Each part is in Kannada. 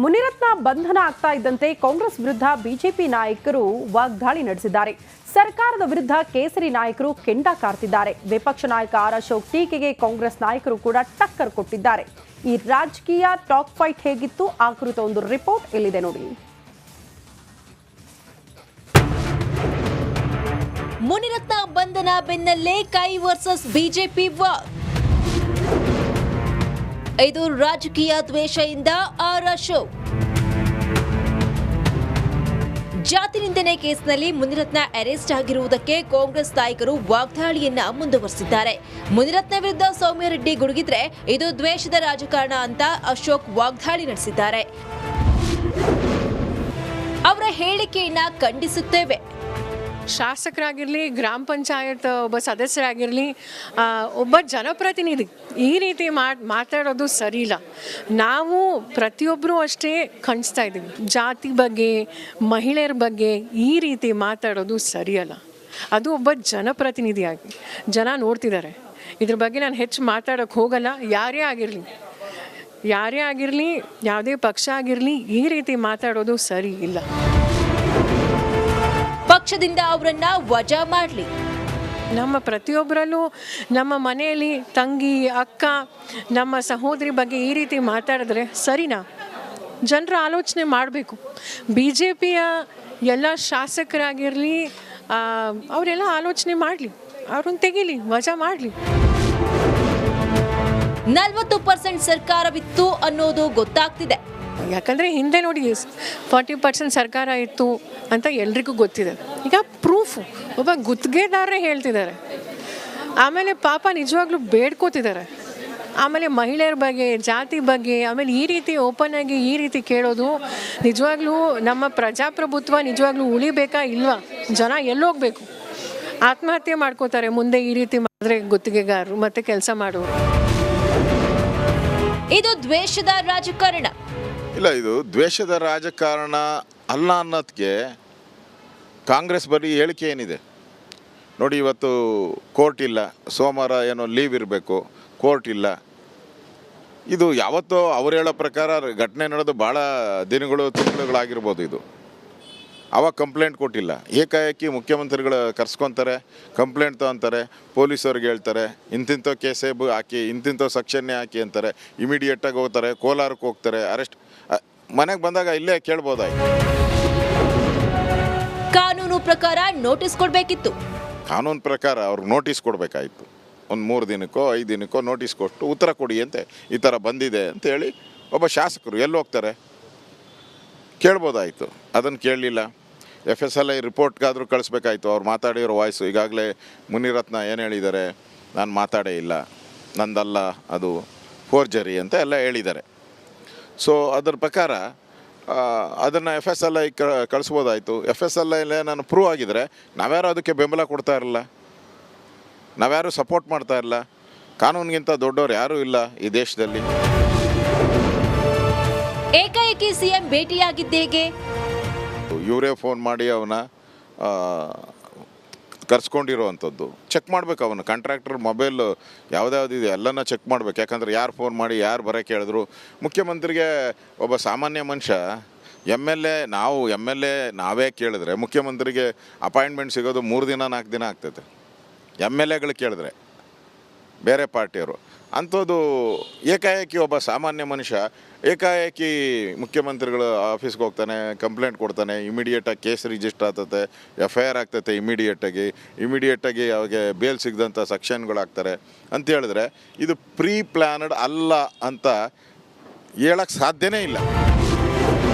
ಮುನಿರತ್ನ ಬಂಧನ ಆಗ್ತಾ ಇದ್ದಂತೆ ಕಾಂಗ್ರೆಸ್ ವಿರುದ್ಧ ಬಿಜೆಪಿ ನಾಯಕರು ವಾಗ್ದಾಳಿ ನಡೆಸಿದ್ದಾರೆ. ಸರ್ಕಾರದ ವಿರುದ್ಧ ಕೇಸರಿ ನಾಯಕರು ಕೆಂಡ ಕಾರ್ತಿದ್ದಾರೆ. ವಿಪಕ್ಷ ನಾಯಕ ಆರ್ ಅಶೋಕ್ ಟೀಕೆಗೆ ಕಾಂಗ್ರೆಸ್ ನಾಯಕರು ಕೂಡ ಟಕ್ಕರ್ ಕೊಟ್ಟಿದ್ದಾರೆ. ಈ ರಾಜಕೀಯ ಟಾಕ್ ಫೈಟ್ ಹೇಗಿತ್ತು ಆ ಕುರಿತ ಒಂದು ರಿಪೋರ್ಟ್ ಇಲ್ಲಿದೆ ನೋಡಿ. ಮುನಿರತ್ನ ಬಂಧನ ಬೆನ್ನಲ್ಲೇ ಕೈ ವರ್ಸಸ್ ಬಿಜೆಪಿ ವಾರ್. ಇದು ರಾಜಕೀಯ ದ್ವೇಷದಿಂದ ಆರ್ ಅಶೋಕ್. ಜಾತಿ ನಿಂದನೆ ಕೇಸ್ನಲ್ಲಿ ಮುನಿರತ್ನ ಅರೆಸ್ಟ್ ಆಗಿರುವುದಕ್ಕೆ ಕಾಂಗ್ರೆಸ್ ನಾಯಕರು ವಾಗ್ದಾಳಿಯನ್ನ ಮುಂದುವರೆಸಿದ್ದಾರೆ. ಮುನಿರತ್ನ ವಿರುದ್ಧ ಸೌಮ್ಯ ರೆಡ್ಡಿ ಗುಡುಗಿದ್ರೆ ಇದು ದ್ವೇಷದ ರಾಜಕಾರಣ ಅಂತ ಅಶೋಕ್ ವಾಗ್ದಾಳಿ ನಡೆಸಿದ್ದಾರೆ. ಅವರ ಹೇಳಿಕೆಯನ್ನ ಖಂಡಿಸುತ್ತೇವೆ. ಶಾಸಕರಾಗಿರಲಿ, ಗ್ರಾಮ ಪಂಚಾಯತ್ ಒಬ್ಬ ಸದಸ್ಯರಾಗಿರಲಿ, ಒಬ್ಬ ಜನಪ್ರತಿನಿಧಿ ಈ ರೀತಿ ಮಾತಾಡೋದು ಸರಿ ಇಲ್ಲ. ನಾವು ಪ್ರತಿಯೊಬ್ಬರೂ ಅಷ್ಟೇ ಖಂಡಿಸ್ತಾ ಇದ್ದೀವಿ. ಜಾತಿ ಬಗ್ಗೆ, ಮಹಿಳೆಯರ ಬಗ್ಗೆ ಈ ರೀತಿ ಮಾತಾಡೋದು ಸರಿಯಲ್ಲ. ಅದು ಒಬ್ಬ ಜನಪ್ರತಿನಿಧಿಯಾಗಿ ಜನ ನೋಡ್ತಿದ್ದಾರೆ. ಇದ್ರ ಬಗ್ಗೆ ನಾನು ಹೆಚ್ಚು ಮಾತಾಡೋಕ್ಕೆ ಹೋಗಲ್ಲ. ಯಾರೇ ಆಗಿರಲಿ, ಯಾವುದೇ ಪಕ್ಷ ಆಗಿರಲಿ, ಈ ರೀತಿ ಮಾತಾಡೋದು ಸರಿ ಇಲ್ಲ. ಪಕ್ಷದಿಂದ ಅವರನ್ನ ವಜಾ ಮಾಡಲಿ. ನಮ್ಮ ಪ್ರತಿಯೊಬ್ಬರಲ್ಲೂ ನಮ್ಮ ಮನೆಯಲ್ಲಿ ತಂಗಿ, ಅಕ್ಕ, ನಮ್ಮ ಸಹೋದರಿ ಬಗ್ಗೆ ಈ ರೀತಿ ಮಾತಾಡಿದ್ರೆ ಸರಿನಾ? ಜನರ ಆಲೋಚನೆ ಮಾಡಬೇಕು. ಬಿ ಜೆ ಪಿಯ ಎಲ್ಲ ಶಾಸಕರಾಗಿರಲಿ, ಅವರೆಲ್ಲ ಆಲೋಚನೆ ಮಾಡಲಿ, ಅವ್ರನ್ನ ತೆಗೀಲಿ, ವಜಾ ಮಾಡಲಿ. 40% ಸರ್ಕಾರವಿತ್ತು ಅನ್ನೋದು ಗೊತ್ತಾಗ್ತಿದೆ. ಯಾಕಂದರೆ ಹಿಂದೆ ನೋಡಿ 40% ಸರ್ಕಾರ ಇತ್ತು ಅಂತ ಎಲ್ರಿಗೂ ಗೊತ್ತಿದೆ. ಈಗ ಪ್ರೂಫ್ ಒಬ್ಬ ಗುತ್ತಿಗೆದಾರರೇ ಹೇಳ್ತಿದ್ದಾರೆ. ಆಮೇಲೆ ಪಾಪ ನಿಜವಾಗ್ಲೂ ಬೇಡ್ಕೋತಿದ್ದಾರೆ. ಆಮೇಲೆ ಮಹಿಳೆಯರ ಬಗ್ಗೆ, ಜಾತಿ ಬಗ್ಗೆ, ಆಮೇಲೆ ಈ ರೀತಿ ಓಪನ್ ಆಗಿ ಈ ರೀತಿ ಕೇಳೋದು ನಿಜವಾಗ್ಲೂ ನಮ್ಮ ಪ್ರಜಾಪ್ರಭುತ್ವ ನಿಜವಾಗ್ಲೂ ಉಳಿಬೇಕಾ ಇಲ್ವಾ? ಜನ ಎಲ್ಲೋಗ್ಬೇಕು? ಆತ್ಮಹತ್ಯೆ ಮಾಡ್ಕೋತಾರೆ ಮುಂದೆ ಈ ರೀತಿ ಮಾಡಿದ್ರೆ ಗುತ್ತಿಗೆಗಾರರು ಮತ್ತು ಕೆಲಸ ಮಾಡೋರು. ಇದು ದ್ವೇಷದ ರಾಜಕಾರಣ. ಇಲ್ಲ, ಇದು ದ್ವೇಷದ ರಾಜಕಾರಣ ಅಲ್ಲ ಅನ್ನೋದಕ್ಕೆ ಕಾಂಗ್ರೆಸ್ ಬರೀ ಹೇಳಿಕೆ ಏನಿದೆ ನೋಡಿ. ಇವತ್ತು ಕೋರ್ಟ್ ಇಲ್ಲ, ಸೋಮವಾರ ಏನೋ ಲೀವ್ ಇರಬೇಕು, ಕೋರ್ಟ್ ಇಲ್ಲ. ಇದು ಯಾವತ್ತೋ ಅವ್ರು ಹೇಳೋ ಪ್ರಕಾರ ಘಟನೆ ನಡೆದು ಭಾಳ ದಿನಗಳು, ತಿಂಗಳುಗಳಾಗಿರ್ಬೋದು. ಇದು ಅವಾಗ ಕಂಪ್ಲೇಂಟ್ ಕೊಟ್ಟಿಲ್ಲ. ಏಕಾಏಕಿ ಮುಖ್ಯಮಂತ್ರಿಗಳು ಕರ್ಸ್ಕೊತಾರೆ, ಕಂಪ್ಲೇಂಟ್ ತೊಗೊತಾರೆ, ಪೊಲೀಸವ್ರಿಗೆ ಹೇಳ್ತಾರೆ ಇಂತಿಂಥ ಕೇಸೇಬ್ ಹಾಕಿ, ಇಂತಿಂಥ ಸೆಕ್ಷನ್ನೇ ಹಾಕಿ ಅಂತಾರೆ. ಇಮಿಡಿಯೇಟಾಗಿ ಹೋಗ್ತಾರೆ, ಕೋಲಾರಕ್ಕೆ ಹೋಗ್ತಾರೆ, ಅರೆಸ್ಟ್. ಮನೆಗೆ ಬಂದಾಗ ಇಲ್ಲೇ ಕೇಳ್ಬೋದಾಯ್ತು. ಕಾನೂನು ಪ್ರಕಾರ ನೋಟಿಸ್ ಕೊಡಬೇಕಿತ್ತು. ಕಾನೂನು ಪ್ರಕಾರ ಅವ್ರಿಗೆ ನೋಟಿಸ್ ಕೊಡಬೇಕಾಯಿತು. ಒಂದು 3 ದಿನಕ್ಕೋ 5 ದಿನಕ್ಕೋ ನೋಟಿಸ್ ಕೊಟ್ಟು ಉತ್ತರ ಕೊಡಿ ಅಂತೆ, ಈ ಥರ ಬಂದಿದೆ ಅಂತೇಳಿ ಒಬ್ಬ ಶಾಸಕರು ಎಲ್ಲಿ ಹೋಗ್ತಾರೆ ಕೇಳ್ಬೋದಾಯಿತು. ಅದನ್ನು ಕೇಳಲಿಲ್ಲ. FSLI ರಿಪೋರ್ಟ್ಗಾದರೂ ಕಳಿಸ್ಬೇಕಾಯ್ತು. ಅವ್ರು ಮಾತಾಡಿರೋ ವಾಯ್ಸು ಈಗಾಗಲೇ ಮುನಿರತ್ನ ಏನು ಹೇಳಿದ್ದಾರೆ, ನಾನು ಮಾತಾಡೇ ಇಲ್ಲ, ನಂದಲ್ಲ, ಅದು ಫೋರ್ಜರಿ ಅಂತ ಎಲ್ಲ ಹೇಳಿದ್ದಾರೆ. ಸೊ ಅದರ ಪ್ರಕಾರ ಅದನ್ನು FSLI ಕಳಿಸ್ಬೋದಾಯಿತು. FSLIಲೇ ನಾನು ಪ್ರೂವ್ ಆಗಿದರೆ ನಾವ್ಯಾರು ಅದಕ್ಕೆ ಬೆಂಬಲ ಕೊಡ್ತಾ ಇರಲ್ಲ, ನಾವ್ಯಾರು ಸಪೋರ್ಟ್ ಮಾಡ್ತಾ ಇರಲ್ಲ. ಕಾನೂನಿಗಿಂತ ದೊಡ್ಡವ್ರು ಯಾರೂ ಇಲ್ಲ ಈ ದೇಶದಲ್ಲಿ. ಏಕಾಏಕಿ ಸಿಎಂ ಭೇಟಿಯಾಗಿದ್ದೇಗೆ? ಇವರೇ ಫೋನ್ ಮಾಡಿ ಅವನ ಕರ್ಸ್ಕೊಂಡಿರೋವಂಥದ್ದು ಚೆಕ್ ಮಾಡಬೇಕು. ಅವನು ಕಾಂಟ್ರಾಕ್ಟರ್ ಮೊಬೈಲ್ ಯಾವುದ್ಯಾವುದಿದೆ ಎಲ್ಲನ ಚೆಕ್ ಮಾಡಬೇಕು. ಯಾಕಂದರೆ ಯಾರು ಫೋನ್ ಮಾಡಿ ಯಾರು ಬರೋಕ್ಕೆ ಹೇಳಿದ್ರು. ಮುಖ್ಯಮಂತ್ರಿಗೆ ಒಬ್ಬ ಸಾಮಾನ್ಯ ಮನುಷ್ಯ MLA ನಾವೇ ಕೇಳಿದ್ರೆ ಮುಖ್ಯಮಂತ್ರಿಗೆ ಅಪಾಯಿಂಟ್ಮೆಂಟ್ ಸಿಗೋದು 3 ದಿನ 4 ದಿನ ಆಗ್ತೈತೆ. MLAಗಳು ಕೇಳಿದ್ರೆ ಬೇರೆ ಪಾರ್ಟಿಯವರು. ಅಂಥದ್ದು ಏಕಾಏಕಿ ಒಬ್ಬ ಸಾಮಾನ್ಯ ಮನುಷ್ಯ ಏಕಾಏಕಿ ಮುಖ್ಯಮಂತ್ರಿಗಳ ಆಫೀಸ್ಗೆ ಹೋಗ್ತಾನೆ, ಕಂಪ್ಲೇಂಟ್ ಕೊಡ್ತಾನೆ, ಇಮಿಡಿಯೇಟಾಗಿ ಕೇಸ್ ರಿಜಿಸ್ಟರ್ ಆಗ್ತದೆ, FIR ಆಗ್ತೈತೆ ಇಮಿಡಿಯೇಟಾಗಿ ಅವಾಗೆ ಬೇಲ್ ಸಿಗದಂಥ ಸೆಕ್ಷನ್ಗಳಾಗ್ತಾರೆ ಅಂತ ಹೇಳಿದ್ರೆ ಇದು ಪ್ರೀ ಪ್ಲ್ಯಾನ್ಡ್ ಅಲ್ಲ ಅಂತ ಹೇಳಕ್ಕೆ ಸಾಧ್ಯನೇ ಇಲ್ಲ.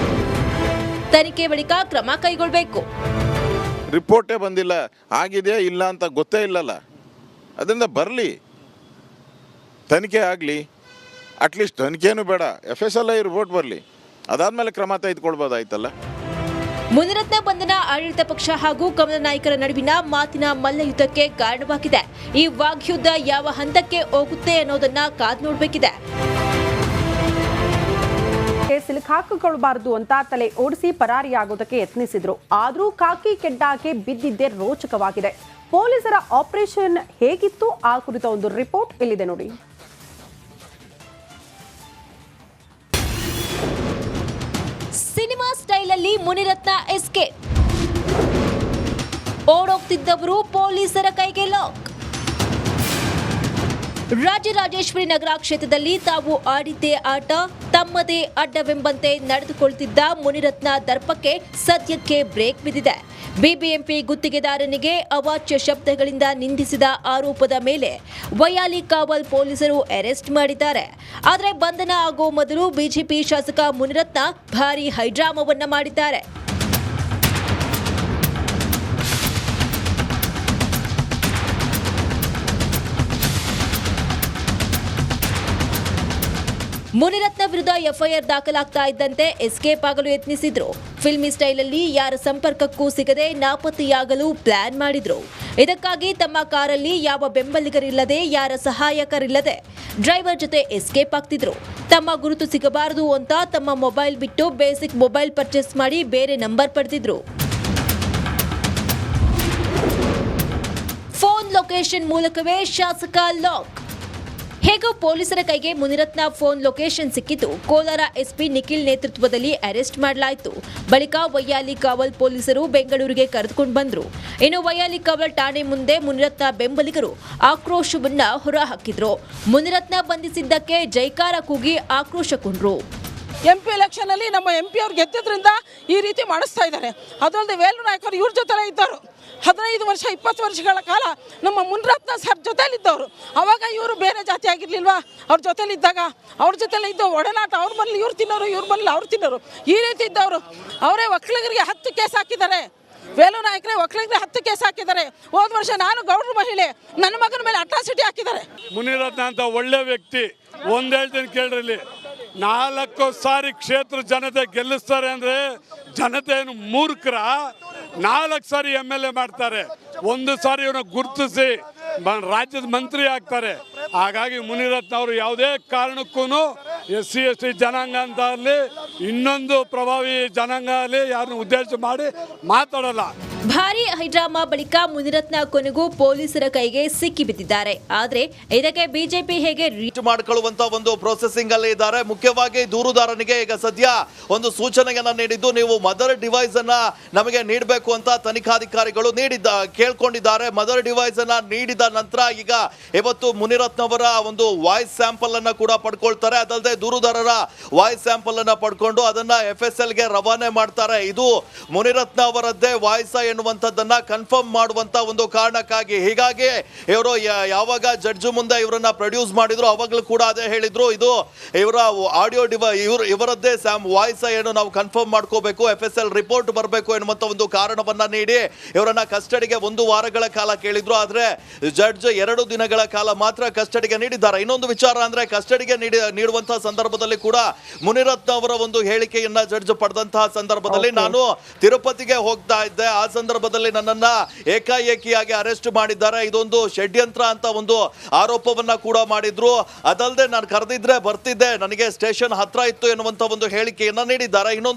ತನಿಖೆ ಬಳಿಕ ಕ್ರಮ ಕೈಗೊಳ್ಳಬೇಕು. ರಿಪೋರ್ಟೇ ಬಂದಿಲ್ಲ, ಆಗಿದೆಯಾ ಇಲ್ಲ ಅಂತ ಗೊತ್ತೇ ಇಲ್ಲಲ್ಲ. ಅದರಿಂದ ಬರಲಿ, ತನಿಖೆ ಆಗಲಿ. ಅಟ್ಲೀಸ್ಟ್ ತನಿಖೆನೂ ಬೇಡ, FSLI ರಿಪೋರ್ಟ್ ಬರಲಿ, ಅದಾದಮೇಲೆ ಕ್ರಮ ತೆಗೆದುಕೊಳ್ಬೋದಾಯ್ತಲ್ಲ. ಮುನಿರತ್ನ ಬಂಧನ ಆಡಳಿತ ಪಕ್ಷ ಹಾಗೂ ಕಮಲ ನಾಯಕರ ನಡುವಿನ ಮಾತಿನ ಮಲ್ಲಯುದ್ಧಕ್ಕೆ ಕಾರಣವಾಗಿದೆ. ಈ ವಾಗ್ಯುದ್ಧ ಯಾವ ಹಂತಕ್ಕೆ ಹೋಗುತ್ತೆ ಅನ್ನೋದನ್ನ ಕಾದು ನೋಡಬೇಕಿದೆ. ಸಿಲುಕಾಕಿಕೊಳ್ಳಬಾರದು ಅಂತ ತಲೆ ಓಡಿಸಿ ಪರಾರಿಯಾಗೋದಕ್ಕೆ ಯತ್ನಿಸಿದ್ರು. ಆದರೂ ಕಾಕಿ ಕೆಡ್ಡಾಗೆ ಬಿದ್ದಿದ್ದೇ ರೋಚಕವಾಗಿದೆ. ಪೊಲೀಸರ ಆಪರೇಷನ್ ಹೇಗಿತ್ತು ಆ ಕುರಿತ ಒಂದು ರಿಪೋರ್ಟ್ ಇಲ್ಲಿದೆ ನೋಡಿ. ಮುನಿರತ್ನ ಎಸ್ಕೇಪ್. ಓಡೋಗ್ತಿದ್ದವರು ಪೊಲೀಸರ ಕೈಗೆ ಲಾಕ್. ರಾಜರಾಜೇಶ್ವರಿ ನಗರ ಕ್ಷೇತ್ರದಲ್ಲಿ ತಾವು ಆಡಿದ್ದೇ ಆಟ ತಮ್ಮದೇ ಅಡ್ಡವೆಂಬಂತೆ ನಡೆದುಕೊಳ್ತಿದ್ದ ಮುನಿರತ್ನ ದರ್ಪಕ್ಕೆ ಸದ್ಯಕ್ಕೆ ಬ್ರೇಕ್ ಬಿದ್ದಿದೆ. ಬಿಬಿಎಂಪಿ ಗುತ್ತಿಗೆದಾರನಿಗೆ ಅವಾಚ್ಯ ಶಬ್ದಗಳಿಂದ ನಿಂದಿಸಿದ ಆರೋಪದ ಮೇಲೆ ವೈಯಾಲಿ ಕಾವಲ್ ಪೊಲೀಸರು ಅರೆಸ್ಟ್ ಮಾಡಿದ್ದಾರೆ. ಆದರೆ ಬಂಧನ ಆಗೋ ಮೊದಲು ಬಿಜೆಪಿ ಶಾಸಕ ಮುನಿರತ್ನ ಭಾರೀ ಹೈಡ್ರಾಮವನ್ನ ಮಾಡಿದ್ದಾರೆ. ಮುನಿರತ್ನ ವಿರುದ್ಧ ಎಫ್ಐಆರ್ ದಾಖಲಾಗ್ತಾ ಇದ್ದಂತೆ ಎಸ್ಕೇಪ್ ಆಗಲು ಯತ್ನಿಸಿದ್ರು. ಫಿಲ್ಮಿ ಸ್ಟೈಲಲ್ಲಿ ಯಾರ ಸಂಪರ್ಕಕ್ಕೂ ಸಿಗದೆ ನಾಪತ್ತೆಯಾಗಲು ಪ್ಲಾನ್ ಮಾಡಿದ್ರು. ಇದಕ್ಕಾಗಿ ತಮ್ಮ ಕಾರಲ್ಲಿ ಯಾವ ಬೆಂಬಲಿಗರಿಲ್ಲದೆ ಯಾರ ಸಹಾಯಕರಿಲ್ಲದೆ ಡ್ರೈವರ್ ಜೊತೆ ಎಸ್ಕೇಪ್ ಆಗ್ತಿದ್ರು. ತಮ್ಮ ಗುರುತು ಸಿಗಬಾರದು ಅಂತ ತಮ್ಮ ಮೊಬೈಲ್ ಬಿಟ್ಟು ಬೇಸಿಕ್ ಮೊಬೈಲ್ ಪರ್ಚೇಸ್ ಮಾಡಿ ಬೇರೆ ನಂಬರ್ ಪಡೆದಿದ್ರು. ಫೋನ್ ಲೊಕೇಶನ್ ಮೂಲಕವೇ ಶಾಸಕ ಲಾಕ್. ಹೇಗೋ ಪೊಲೀಸರ ಕೈಗೆ ಮುನಿರತ್ನ ಫೋನ್ ಲೊಕೇಶನ್ ಸಿಕ್ಕಿದ್ದು ಕೋಲಾರ ಎಸ್ಪಿ ನಿಖಿಲ್ ನೇತೃತ್ವದಲ್ಲಿ ಅರೆಸ್ಟ್ ಮಾಡಲಾಯಿತು. ಬಳಿಕ ವೈಯಾಲಿ ಕಾವಲ್ ಪೊಲೀಸರು ಬೆಂಗಳೂರಿಗೆ ಕರೆದುಕೊಂಡು ಬಂದರು. ಇನ್ನು ವೈಯಾಲಿ ಕಾವಲ್ ಠಾಣೆ ಮುಂದೆ ಮುನಿರತ್ನ ಬೆಂಬಲಿಗರು ಆಕ್ರೋಶವನ್ನ ಹೊರಹಾಕಿದ್ರು. ಮುನಿರತ್ನ ಬಂಧಿಸಿದ್ದಕ್ಕೆ ಜೈಕಾರ ಕೂಗಿ ಆಕ್ರೋಶಗೊಂಡ್ರು. MP ಎಲೆಕ್ಷನ್ ಅಲ್ಲಿ ನಮ್ಮ MP ಅವ್ರು ಗೆದ್ದಿದ್ರಿಂದ ಈ ರೀತಿ ಮಾಡಿಸ್ತಾ ಇದ್ದಾರೆ. ಅದಲ್ಲದೆ ವೇಲು ನಾಯಕರು ಇವ್ರ ಜೊತೆ ಇದ್ದರು. 15 ವರ್ಷ 20 ವರ್ಷಗಳ ಕಾಲ ನಮ್ಮ ಮುನಿರತ್ನ ಸರ್ ಜೊತೆಲಿದ್ದವರು. ಅವಾಗ ಇವರು ಬೇರೆ ಜಾತಿ ಆಗಿರ್ಲಿಲ್ವಾ? ಅವ್ರ ಜೊತೆಲಿದ್ದಾಗ ಅವ್ರ ಜೊತೆಲಿ ಇದ್ದು ಒಡನಾಟ, ಅವ್ರ ಮನೇಲಿ ಇವ್ರು ತಿನ್ನೋರು, ಇವ್ರ ಮನೇಲಿ ಅವ್ರು ತಿನ್ನೋರು, ಈ ರೀತಿ ಇದ್ದವರು. ಅವರೇ ಒಕ್ಕಲಿಗರಿಗೆ 10 ಕೇಸ್ ಹಾಕಿದ್ದಾರೆ. ವೇಲು ನಾಯಕರೇ ಒಕ್ಕಲಿಗರಿಗೆ 10 ಕೇಸ್ ಹಾಕಿದ್ದಾರೆ. ಹೋದ ವರ್ಷ ನಾನು ಗೌಡ್ರ ಮಹಿಳೆ, ನನ್ನ ಮಗನ ಮೇಲೆ ಅಟ್ರಾಸಿಟಿ ಹಾಕಿದ್ದಾರೆ. ಮುನಿರತ್ನ ಅಂತ ಒಳ್ಳೆ ವ್ಯಕ್ತಿ. ಒಂದು ಹೇಳ್ತೀನಿ ಕೇಳ್ರಿ, 4 ಸಾರಿ ಕ್ಷೇತ್ರ ಜನತೆ ಗೆಲ್ಲಿಸ್ತಾರೆ ಅಂದರೆ ಜನತೆ ಏನು ಮೂರ್ಖರ? 4 ಸಾರಿ MLA ಮಾಡ್ತಾರೆ, 1 ಸಾರಿ ಇವನ್ನ ಗುರುತಿಸಿ ರಾಜ್ಯದ ಮಂತ್ರಿ ಆಗ್ತಾರೆ. ಹಾಗಾಗಿ ಮುನಿರತ್ನ ಅವರು ಯಾವುದೇ ಕಾರಣಕ್ಕೂ SC ST ಜನಾಂಗ ಅಂತ ಆಗಲಿ ಇನ್ನೊಂದು ಪ್ರಭಾವಿ ಜನಾಂಗ ಆಗಲಿ ಯಾರನ್ನು ಉದ್ದೇಶ ಮಾಡಿ ಮಾತಾಡಲ್ಲ. ಭಾರೀ ಹೈಡ್ರಾಮಾ ಬಳಿಕ ಮುನಿರತ್ನ ಕೊನೆಗೂ ಪೊಲೀಸರ ಕೈಗೆ ಸಿಕ್ಕಿ ಬಿದ್ದಿದ್ದಾರೆ. ಆದ್ರೆ ಇದಕ್ಕೆ ಬಿಜೆಪಿ ಹೇಗೆ ಮಾಡಿಕೊಳ್ಳುವಂತ ಒಂದು ಪ್ರೊಸೆಸಿಂಗ್ ಅಲ್ಲಿ ಇದ್ದಾರೆ. ಮುಖ್ಯವಾಗಿ ದೂರುದಾರನಿಗೆ ಈಗ ಸದ್ಯ ಒಂದು ಸೂಚನೆಯನ್ನ ನೀಡಿದ್ದು, ನೀವು ಮದರ್ ಡಿವೈಸ್ ಅನ್ನ ನಮಗೆ ನೀಡಬೇಕು ಅಂತ ತನಿಖಾಧಿಕಾರಿಗಳು ಕೇಳ್ಕೊಂಡಿದ್ದಾರೆ. ಮದರ್ ಡಿವೈಸ್ ಅನ್ನ ನೀಡಿದ ನಂತರ ಈಗ ಇವತ್ತು ಮುನಿರತ್ನ ಅವರ ಒಂದು ವಾಯ್ಸ್ ಸ್ಯಾಂಪಲ್ ಅನ್ನ ಕೂಡ ಪಡ್ಕೊಳ್ತಾರೆ. ಅದಲ್ಲದೆ ದೂರುದಾರರ ವಾಯ್ಸ್ ಸ್ಯಾಂಪಲ್ ಅನ್ನ ಪಡ್ಕೊಂಡು ಅದನ್ನ FSL ಗೆ ರವಾನೆ ಮಾಡ್ತಾರೆ. ಇದು ಮುನಿರತ್ನ ಅವರದ್ದೇ ವಾಯ್ಸ್ ಎನ್ನುವಂಥದ್ದನ್ನ ಕನ್ಫರ್ಮ್ ಮಾಡುವಂತ ಒಂದು ಕಾರಣಕ್ಕಾಗಿ. ಹೀಗಾಗಿ ಇವರು ಯಾವಾಗ ಜಡ್ಜ್ ಮುಂದೆ ಇವರನ್ನ ಪ್ರೊಡ್ಯೂಸ್ ಮಾಡಿದ್ರು ಅವಾಗಲೂ ಕೂಡ ಅದೇ ಹೇಳಿದ್ರು, ಇದು ಇವರ ಆಡಿಯೋ ಇವರದ್ದೇ ವಾಯ್ಸ್ ಏನು ನಾವು ಕನ್ಫರ್ಮ್ ಮಾಡ್ಕೋಬೇಕು, FSL ರಿಪೋರ್ಟ್ ಬರಬೇಕು ಎನ್ನುವಂತ ಒಂದು ಕಾರಣವನ್ನ ನೀಡಿ ಇವರನ್ನ ಕಸ್ಟಡಿಗೆ 1 ವಾರಗಳ ಕಾಲ ಕೇಳಿದ್ರು. ಆದ್ರೆ ಜಡ್ಜ್ 2 ದಿನಗಳ ಕಾಲ ಮಾತ್ರ ಕಸ್ಟಡಿಗೆ ನೀಡಿದ್ದಾರೆ. ಇನ್ನೊಂದು ವಿಚಾರ ಅಂದ್ರೆ ಕಸ್ಟಡಿಗೆ ನೀಡುವಂತಹ ಸಂದರ್ಭದಲ್ಲಿ ಕೂಡ ಮುನಿರತ್ನ ಅವರ ಒಂದು ಹೇಳಿಕೆಯನ್ನ ಜಡ್ಜ್ ಪಡೆದಂತಹ ಸಂದರ್ಭದಲ್ಲಿ ನಾನು ತಿರುಪತಿಗೆ ಹೋಗ್ತಾ ಇದ್ದೆ, ಆ ಸಂದರ್ಭದಲ್ಲಿ ನನ್ನನ್ನ ಏಕಾಏಕಿಯಾಗಿ ಅರೆಸ್ಟ್ ಮಾಡಿದ್ದಾರೆ, ಇದೊಂದು ಷಡ್ಯಂತ್ರ ಅಂತ ಒಂದು ಆರೋಪವನ್ನ ಕೂಡ ಮಾಡಿದ್ರು. ಅದಲ್ಲದೆ ನಾನು ಕರೆದಿದ್ರೆ ಬರ್ತಿದ್ದೆ, ನನಗೆ ಸ್ಟೇಷನ್ ಹತ್ರ ಇತ್ತು ಎನ್ನುವಂತ ಒಂದು ಹೇಳಿಕೆಯನ್ನ ನೀಡಿದ್ದಾರೆ. ಇನ್ನೊಂದು